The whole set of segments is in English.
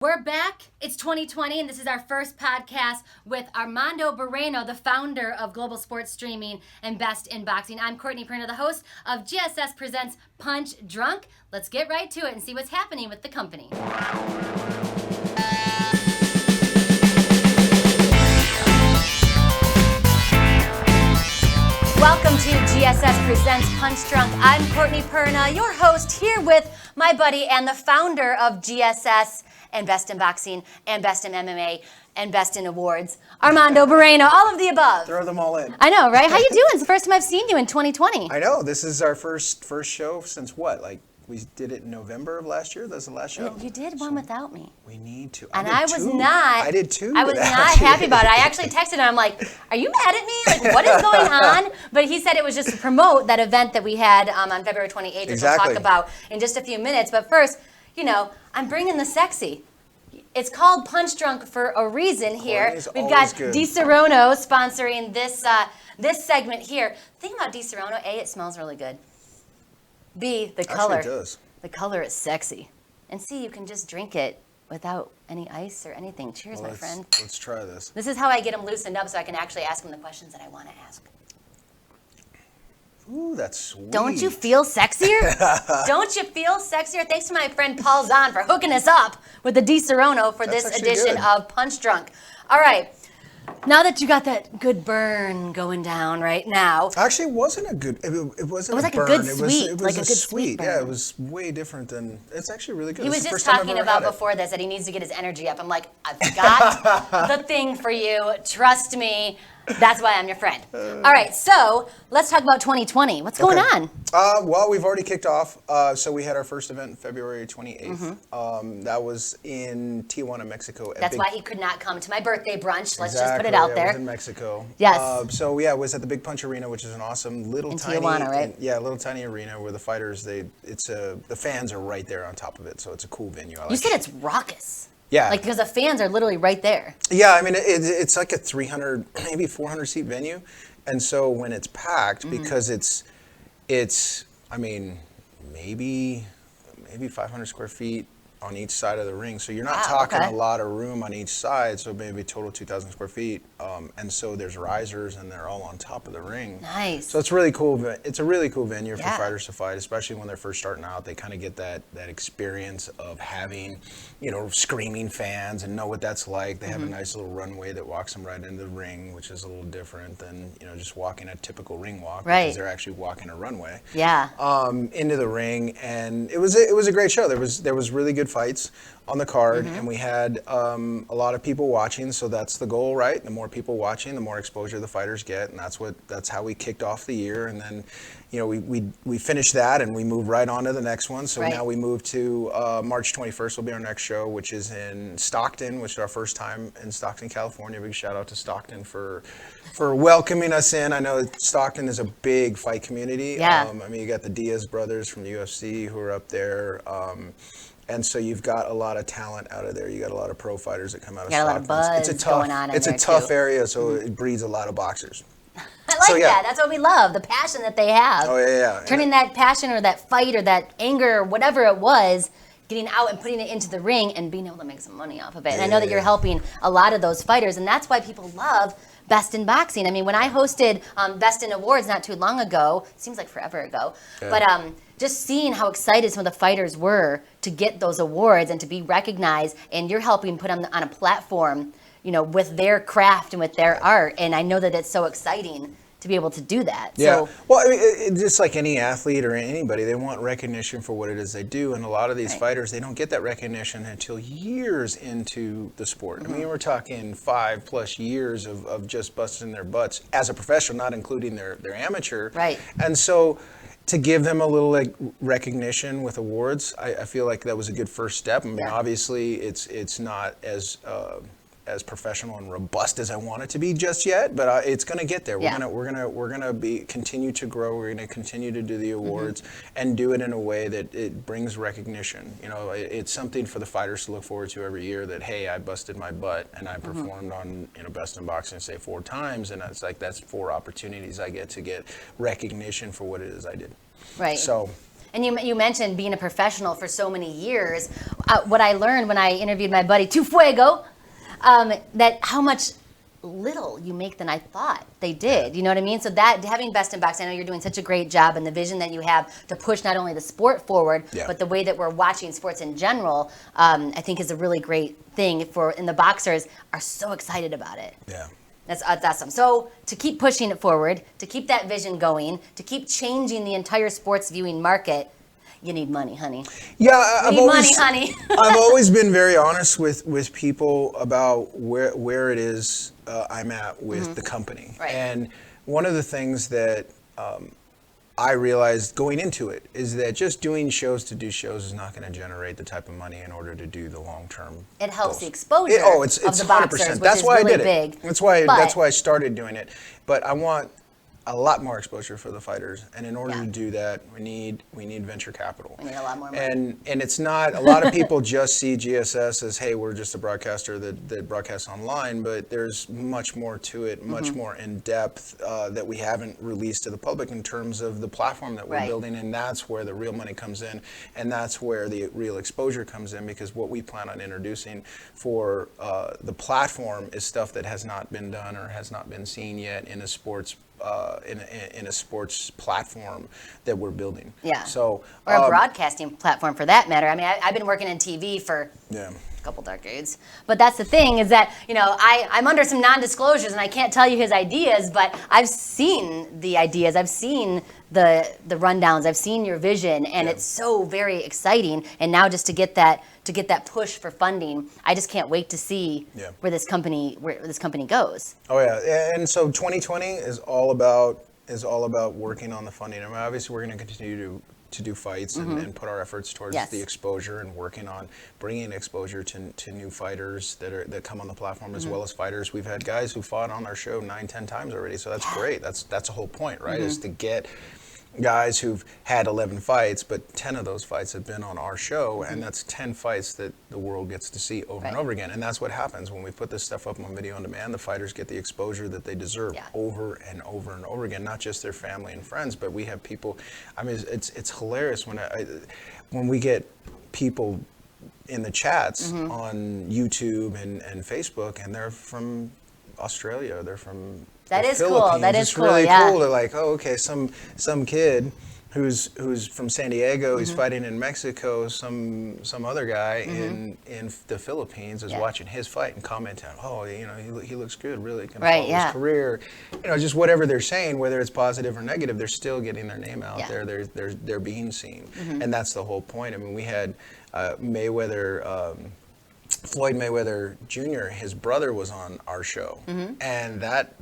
We're back. It's 2020, and this is our first podcast with Armando Bareno, the founder of Global Sports Streaming and Best in Boxing. I'm Courtney Perna, the host of GSS Presents Punch Drunk. Let's get right to it and see what's happening with the company. Welcome to GSS Presents Punch Drunk. I'm Courtney Perna, your host, here with my buddy and the founder of GSS and Best in Boxing and Best in MMA and Best in Awards, Armando Bareno, all of the above. Throw them all in. I know, right? How you doing? It's the first time I've seen you in 2020. I know. This is our first show since what? Like, we did it in November of last year? That's the last show? You did one without me. We need to. And I was not. I did too. I was not happy about it. I actually texted him. I'm like, are you mad at me? Like, what is going on? But he said it was just to promote that event that we had on February 28th, which we'll talk about in just a few minutes. But first, you know, I'm bringing the sexy. It's called Punch Drunk for a reason here. We've got Di Serono sponsoring this segment here. The thing about Di Serono, A, it smells really good. B, the color. Actually, it does. The color is sexy. And C, you can just drink it without any ice or anything. Cheers, my friend. Let's try this. This is how I get them loosened up so I can actually ask them the questions that I want to ask. Ooh, that's sweet. Don't you feel sexier? Don't you feel sexier? Thanks to my friend Paul Zahn for hooking us up with the Di Serono for this edition of Punch Drunk. All right. Now that you got that good burn going down right now. Actually, it wasn't a good. It wasn't. It was like burn. a good sweet. It was like a good good sweet burn. Yeah, it was way different than. It's actually really good. He was just talking about before this that he needs to get his energy up. I'm like, I've got the thing for you. Trust me. That's why I'm your friend. All right, so let's talk about 2020. What's going on? Well, we've already kicked off. So we had our first event February 28th. That was in Tijuana, Mexico. That's why he could not come to my birthday brunch. Let's just put it Exactly, out there. It was in Mexico. Yes. So yeah, it was at the Big Punch Arena, which is an awesome little tiny. Tijuana, right? Little tiny arena where the fighters, the fans are right there on top of it. So it's a cool venue. You said it's raucous. Yeah. Like, because the fans are literally right there. Yeah, I mean, it's like a 300, maybe 400 seat venue. And so when it's packed, because it's, I mean, maybe 500 square feet on each side of the ring. So you're not talking a lot of room on each side. So maybe total 2,000 square feet. And so there's risers and they're all on top of the ring. Nice. So it's really cool. It's a really cool venue for fighters to fight, especially when they're first starting out. They kind of get that experience of having, screaming fans and know what that's like. They have a nice little runway that walks them right into the ring, which is a little different than, just walking a typical ring walk. Right. Because they're actually walking a runway. Yeah. Into the ring. And it was a great show. There was really good fights on the card, and we had a lot of people watching, so that's the goal, right? The more people watching, the more exposure the fighters get, and that's how we kicked off the year. And then we finished that and we moved right on to the next one. So now we move to March 21st will be our next show, which is in Stockton, which is our first time in Stockton, California. Big shout out to Stockton for welcoming us in. I know Stockton is a big fight community. Yeah. I mean, you got the Diaz brothers from the UFC who are up there. And so you've got a lot of talent out of there. You got a lot of pro fighters that come out of Stockton. A lot of buzz going on in It's there a tough too. area, so it breeds a lot of boxers. I like that. That's what we love, the passion that they have. Oh, yeah. Turning that passion or that fight or that anger or whatever it was, getting out and putting it into the ring and being able to make some money off of it. And I know that you're helping a lot of those fighters, and that's why people love Best in Boxing. I mean, when I hosted Vestan Awards not too long ago, seems like forever ago, but just seeing how excited some of the fighters were to get those awards and to be recognized, and you're helping put them on a platform, with their craft and with their art. And I know that it's so exciting to be able to do that. Yeah. So, well, I mean, just like any athlete or anybody, they want recognition for what it is they do. And a lot of these fighters, they don't get that recognition until years into the sport. I mean, we're talking 5+ years of just busting their butts as a professional, not including their amateur. Right. And so to give them a little recognition with awards, I feel like that was a good first step. I mean, obviously it's not as professional and robust as I want it to be just yet, but it's going to get there. We're gonna continue to grow. We're going to continue to do the awards and do it in a way that it brings recognition. It's something for the fighters to look forward to every year. That hey, I busted my butt and I performed on Best in Boxing say 4 times, and that's 4 opportunities I get to get recognition for what it is I did. Right. So. And you mentioned being a professional for so many years. What I learned when I interviewed my buddy Tu Fuego, that how much little you make than I thought they did. You know what I mean? So that having Best in Box, I know you're doing such a great job, and the vision that you have to push not only the sport forward, but the way that we're watching sports in general, I think is a really great thing and the boxers are so excited about it. Yeah. That's awesome. So to keep pushing it forward, to keep that vision going, to keep changing the entire sports viewing market, you need money, honey. Yeah, I've always been very honest with people about where it is I'm at with the company. Right. And one of the things that I realized going into it is that just doing shows to do shows is not going to generate the type of money in order to do the long term. It helps the exposure it's of the 100%. boxers, which That's is why really I did big. it. That's why I started doing it. But I want a lot more exposure for the fighters, and in order to do that, we need venture capital. We need a lot more money. And it's not, a lot of people just see GSS as, hey, we're just a broadcaster that broadcasts online, but there's much more to it, much more in depth that we haven't released to the public in terms of the platform that we're building, and that's where the real money comes in, and that's where the real exposure comes in, because what we plan on introducing for the platform is stuff that has not been done or has not been seen yet in a sports in a sports platform that we're building. Yeah. So or a broadcasting platform for that matter. I mean, I've been working in TV for a couple decades. But that's the thing is that, I'm under some non-disclosures and I can't tell you his ideas, but I've seen the ideas. I've seen the rundowns. I've seen your vision, and it's so very exciting. And now just to get that push for funding, I just can't wait to see where this company goes. Oh yeah, and so 2020 is all about working on the funding. I mean, obviously we're going to continue to do fights and put our efforts towards the exposure and working on bringing exposure to new fighters that come on the platform, as well as fighters. We've had guys who fought on our show 9-10 times already, so that's great. That's the whole point, right? Is to get guys who've had 11 fights, but 10 of those fights have been on our show, and that's 10 fights that the world gets to see over and over again. And that's what happens when we put this stuff up on video on demand. The fighters get the exposure that they deserve over and over and over again, not just their family and friends, but we have people. I mean, it's hilarious when we get people in the chats on YouTube and Facebook, and they're from Australia, they're from that is Philippines. cool. That is it's cool. Really yeah. cool. They're like, oh, okay, some kid who's from San Diego, he's fighting in Mexico. Some other guy in the Philippines is watching his fight and commenting, oh, he looks good. Really can follow his career. Just whatever they're saying, whether it's positive or negative, they're still getting their name out there. They're being seen, and that's the whole point. I mean, we had Floyd Mayweather Jr., his brother was on our show, and that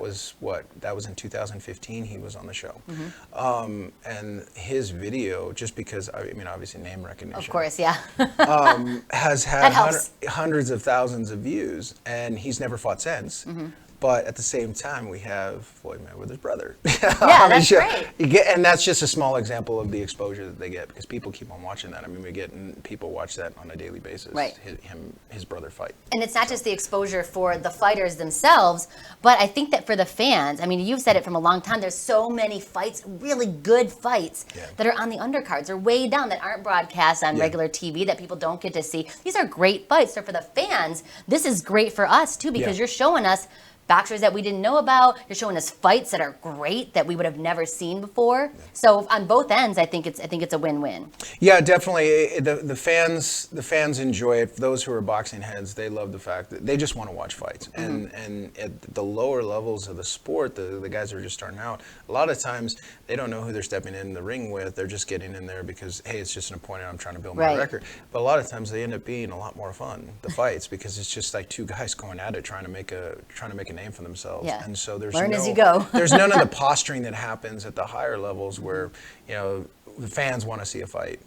was in 2015. He was on the show, and his video, just because obviously name recognition, of course, has had hundreds of thousands of views, and he's never fought since. But at the same time, we have Floyd Mayweather's brother. Yeah, that's great. And that's just a small example of the exposure that they get, because people keep on watching that. I mean, people watch that on a daily basis. Right. His brother fight. And it's not just the exposure for the fighters themselves, but I think that for the fans, I mean, you've said it from a long time, there's so many fights, really good fights, that are on the undercards or way down that aren't broadcast on regular TV that people don't get to see. These are great fights. So for the fans, this is great for us too, because you're showing us boxers that we didn't know about. You're showing us fights that are great that we would have never seen before. So on both ends, I think it's a win-win. Yeah, definitely. The fans enjoy it. Those who are boxing heads, they love the fact that they just want to watch fights. And at the lower levels of the sport, the guys who are just starting out, a lot of times they don't know who they're stepping in the ring with. They're just getting in there because, hey, it's just an opponent. I'm trying to build my record. But a lot of times they end up being a lot more fun, the fights, because it's just like two guys going at it, trying to make a name for themselves. Yeah. And so there's Learn as you go. there's none of the posturing that happens at the higher levels where, the fans want to see a fight,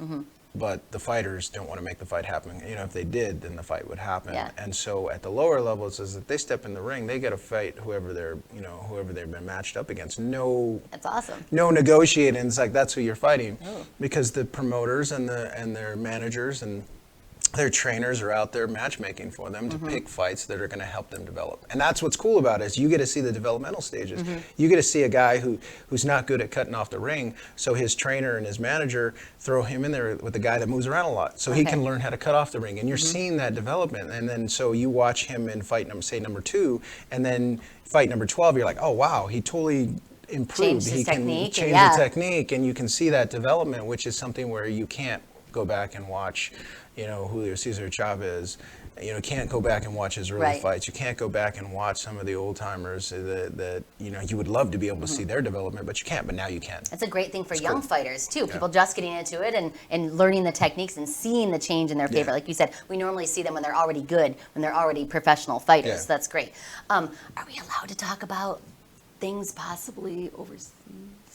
but the fighters don't want to make the fight happen. If they did, then the fight would happen. Yeah. And so at the lower levels, is that they step in the ring, they got to fight whoever they've been matched up against. That's awesome. No negotiating. It's like, that's who you're fighting, because the promoters and their managers and their trainers are out there matchmaking for them to pick fights that are going to help them develop. And that's what's cool about it, is you get to see the developmental stages. You get to see a guy who's not good at cutting off the ring, so his trainer and his manager throw him in there with the guy that moves around a lot, so he can learn how to cut off the ring. And you're seeing that development. And then so you watch him in fight number 2, and then fight number 12, you're like, oh wow, he totally improved. He can technique, change the technique, and you can see that development, which is something where you can't go back and watch, Julio Cesar Chavez. Can't go back and watch his early fights. You can't go back and watch some of the old timers that you would love to be able to see their development, but you can't. But now you can. It's a great thing for young fighters too. People just getting into it and learning the techniques and seeing the change in their favor. Like you said, we normally see them when they're already good, when they're already professional fighters. So that's great. Are we allowed to talk about things possibly overseas?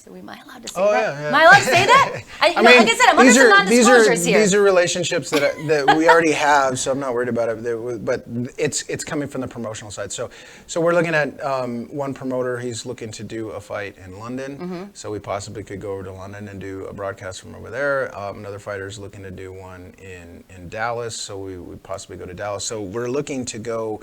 Are we allowed to say that? Yeah. Am I allowed to say that? Like I said, I'm under some non-disclosures here. These are relationships that we already have, so I'm not worried about it. But it's coming from the promotional side. So we're looking at one promoter. He's looking to do a fight in London. So we possibly could go over to London and do a broadcast from over there. Another fighter's looking to do one in Dallas. So we would possibly go to Dallas. So we're looking to go.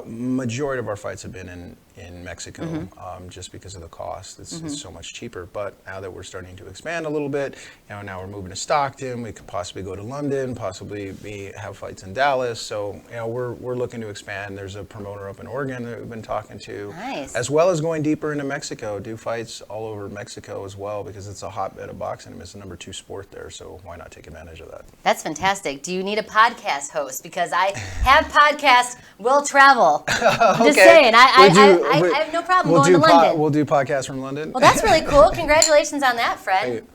Majority of our fights have been in Mexico, just because of the cost. It's so much cheaper. But now that we're starting to expand a little bit, now we're moving to Stockton. We could possibly go to London, possibly have fights in Dallas. So we're looking to expand. There's a promoter up in Oregon that we've been talking to, as well as going deeper into Mexico. Do fights all over Mexico as well, because it's a hotbed of boxing and it's the number 2 sport there. So why not take advantage of that? That's fantastic. Do you need a podcast host? Because I have podcasts. Will travel. I'm just saying. I have no problem going to London. We'll do podcasts from London. Well, that's really cool. Congratulations on that, Fred.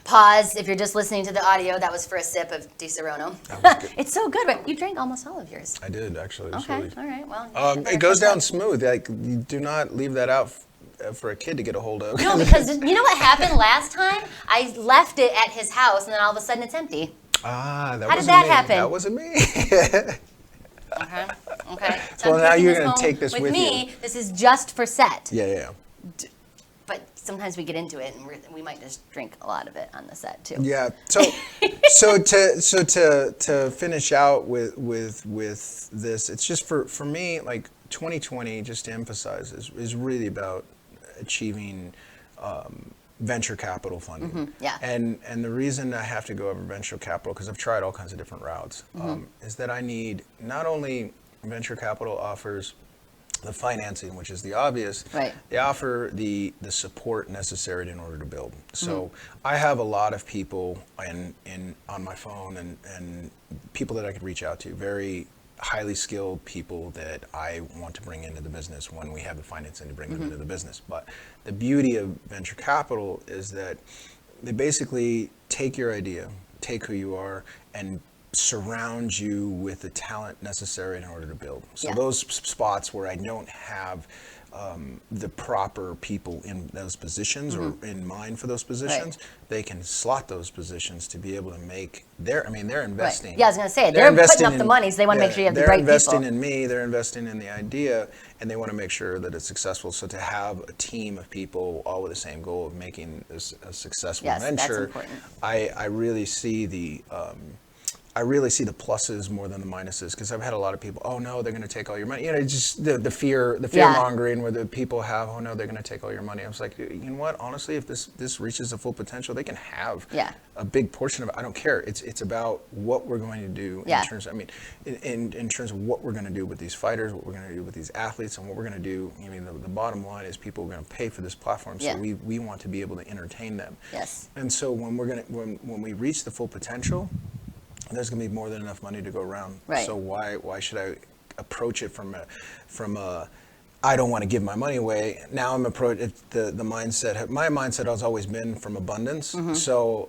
Pause if you're just listening to the audio. That was for a sip of Di Serono. It's so good, right? You drank almost all of yours. I did, actually. Okay, all right. Well, it goes down smooth. Like, you do not leave that out for a kid to get a hold of. No, because you know what happened last time? I left it at his house, and then all of a sudden it's empty. How did that happen? That wasn't me. Okay. So well, now you're going to take this with me. you. This is just for set. Yeah. But sometimes we get into it, and we might just drink a lot of it on the set too. Yeah. So to finish out with this, it's just for me, like 2020, just to emphasize, is really about achieving venture capital funding. And the reason I have to go over venture capital, because I've tried all kinds of different routes, is that I need not only venture capital offers the financing, which is the obvious, they offer the support necessary in order to build. So I have a lot of people on my phone and people that I could reach out to, very highly skilled people that I want to bring into the business when we have the financing to bring them into the business. But the beauty of venture capital is that they basically take your idea, take who you are, and surround you with the talent necessary in order to build. So those spots where I don't have the proper people in those positions or in mind for those positions, they can slot those positions to be able to make they're investing. Yeah, I was going to say, they're putting up the money, so they want to make sure you have the right people. They're investing in me, they're investing in the idea, and they want to make sure that it's successful. So to have a team of people all with the same goal of making this a successful venture, that's important. I really see the pluses more than the minuses, because I've had a lot of people, oh no, they're going to take all your money. Just the fear mongering where the people have, oh no, they're going to take all your money. I was like, you know what? Honestly, if this reaches a full potential, they can have a big portion of it. I don't care. It's about what we're going to do in terms. In terms of what we're going to do with these fighters, what we're going to do with these athletes, and what we're going to do. The bottom line is people are going to pay for this platform, so we want to be able to entertain them. Yes. And so when we reach the full potential, there's going to be more than enough money to go around. So why should I approach it from a I don't want to give my money away? Now I'm the mindset. My mindset has always been from abundance. So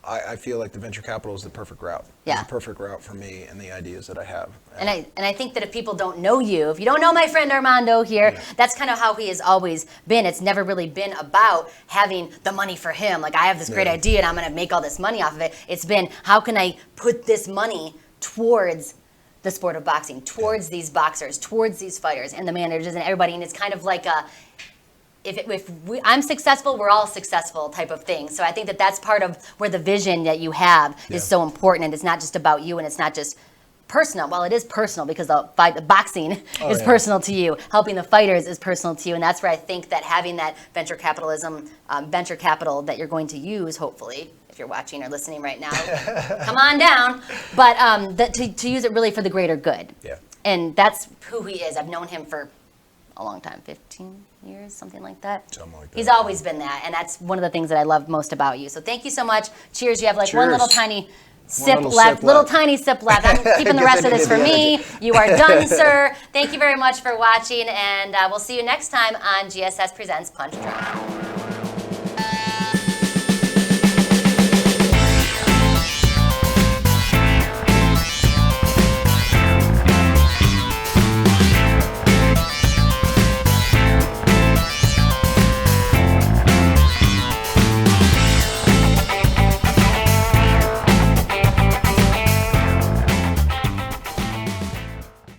I feel like the venture capital is the perfect route. It's the perfect route for me and the ideas that I have. And I think that if people don't know you, if you don't know my friend Armando here, that's kind of how he has always been. It's never really been about having the money for him. Like, I have this great idea and I'm going to make all this money off of it. It's been, how can I put this money towards the sport of boxing, towards these boxers, towards these fighters and the managers and everybody. And it's kind of like I'm successful, we're all successful type of thing. So I think that that's part of where the vision that you have is so important, and it's not just about you, and it's not just personal. Well, it is personal because the boxing is personal to you. Helping the fighters is personal to you, and that's where I think that having that venture capital that you're going to use, hopefully, if you're watching or listening right now, come on down. But to use it really for the greater good. Yeah. And that's who he is. I've known him for a long time, 15 years, something like that. Something like that. He's always been that, and that's one of the things that I love most about you. So thank you so much. Cheers. You have like one Cheers. little tiny sip left. Little tiny sip left. I'm keeping the rest of this for me. You are done, sir. Thank you very much for watching, and we'll see you next time on GSS Presents Punch Drunk.